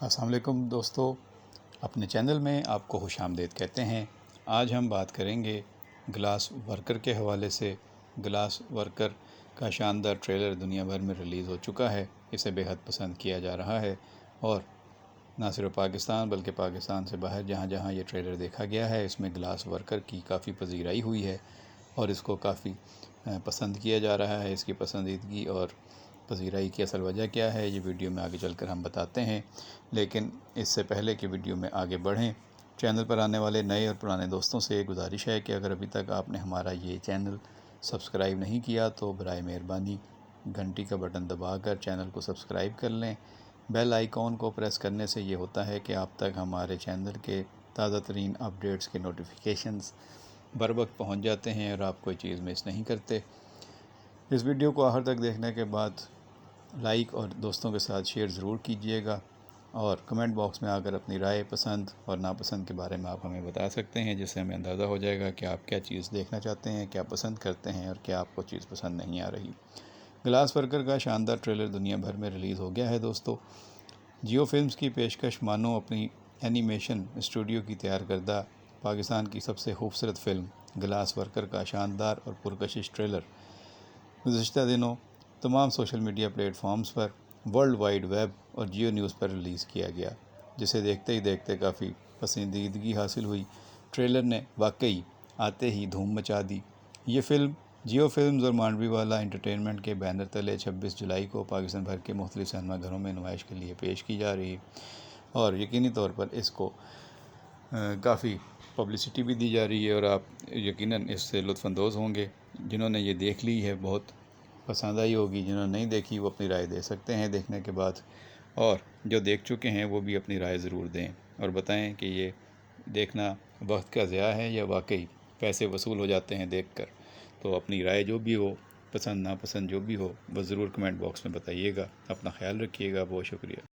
السلام علیکم دوستو، اپنے چینل میں آپ کو خوش آمدید کہتے ہیں۔ آج ہم بات کریں گے گلاس ورکر کے حوالے سے۔ گلاس ورکر کا شاندار ٹریلر دنیا بھر میں ریلیز ہو چکا ہے۔ اسے بے حد پسند کیا جا رہا ہے اور نہ صرف پاکستان بلکہ پاکستان سے باہر جہاں جہاں یہ ٹریلر دیکھا گیا ہے، اس میں گلاس ورکر کی کافی پذیرائی ہوئی ہے اور اس کو کافی پسند کیا جا رہا ہے۔ اس کی پسندیدگی اور پذیرائی کی اصل وجہ کیا ہے، یہ ویڈیو میں آگے چل کر ہم بتاتے ہیں۔ لیکن اس سے پہلے کہ ویڈیو میں آگے بڑھیں، چینل پر آنے والے نئے اور پرانے دوستوں سے ایک گزارش ہے کہ اگر ابھی تک آپ نے ہمارا یہ چینل سبسکرائب نہیں کیا تو برائے مہربانی گھنٹی کا بٹن دبا کر چینل کو سبسکرائب کر لیں۔ بیل آئیکن کو پریس کرنے سے یہ ہوتا ہے کہ آپ تک ہمارے چینل کے تازہ ترین اپڈیٹس کے نوٹیفیکیشنز بر وقت پہنچ جاتے ہیں اور آپ کوئی چیز مس نہیں کرتے۔ اس ویڈیو کو آخر تک دیکھنے کے بعد لائک اور دوستوں کے ساتھ شیئر ضرور کیجئے گا، اور کمنٹ باکس میں آ کر اپنی رائے، پسند اور ناپسند کے بارے میں آپ ہمیں بتا سکتے ہیں، جس سے ہمیں اندازہ ہو جائے گا کہ آپ کیا چیز دیکھنا چاہتے ہیں، کیا پسند کرتے ہیں اور کیا آپ کو چیز پسند نہیں آ رہی۔ گلاس ورکر کا شاندار ٹریلر دنیا بھر میں ریلیز ہو گیا ہے دوستو۔ جیو فلمز کی پیشکش مانو اپنی اینیمیشن اسٹوڈیو کی تیار کردہ پاکستان کی سب سے خوبصورت فلم گلاس ورکر کا شاندار اور پرکشش ٹریلر گزشتہ دنوں تمام سوشل میڈیا پلیٹ فارمز پر، ورلڈ وائڈ ویب اور جیو نیوز پر ریلیز کیا گیا، جسے دیکھتے ہی دیکھتے کافی پسندیدگی حاصل ہوئی۔ ٹریلر نے واقعی آتے ہی دھوم مچا دی۔ یہ فلم جیو فلمز اور مانڈوی والا انٹرٹینمنٹ کے بینر تلے 26 جولائی کو پاکستان بھر کے مختلف سینما گھروں میں نمائش کے لیے پیش کی جا رہی ہے، اور یقینی طور پر اس کو کافی پبلسٹی بھی دی جا رہی ہے، اور آپ یقیناً اس سے لطف اندوز ہوں گے۔ جنہوں نے یہ دیکھ لی ہے بہت پسند آئی ہوگی، جنہوں نے نہیں دیکھی وہ اپنی رائے دے سکتے ہیں دیکھنے کے بعد، اور جو دیکھ چکے ہیں وہ بھی اپنی رائے ضرور دیں اور بتائیں کہ یہ دیکھنا وقت کا ضیاع ہے یا واقعی پیسے وصول ہو جاتے ہیں دیکھ کر۔ تو اپنی رائے جو بھی ہو، پسند ناپسند جو بھی ہو، وہ ضرور کمنٹ باکس میں بتائیے گا۔ اپنا خیال رکھیے گا، بہت شکریہ۔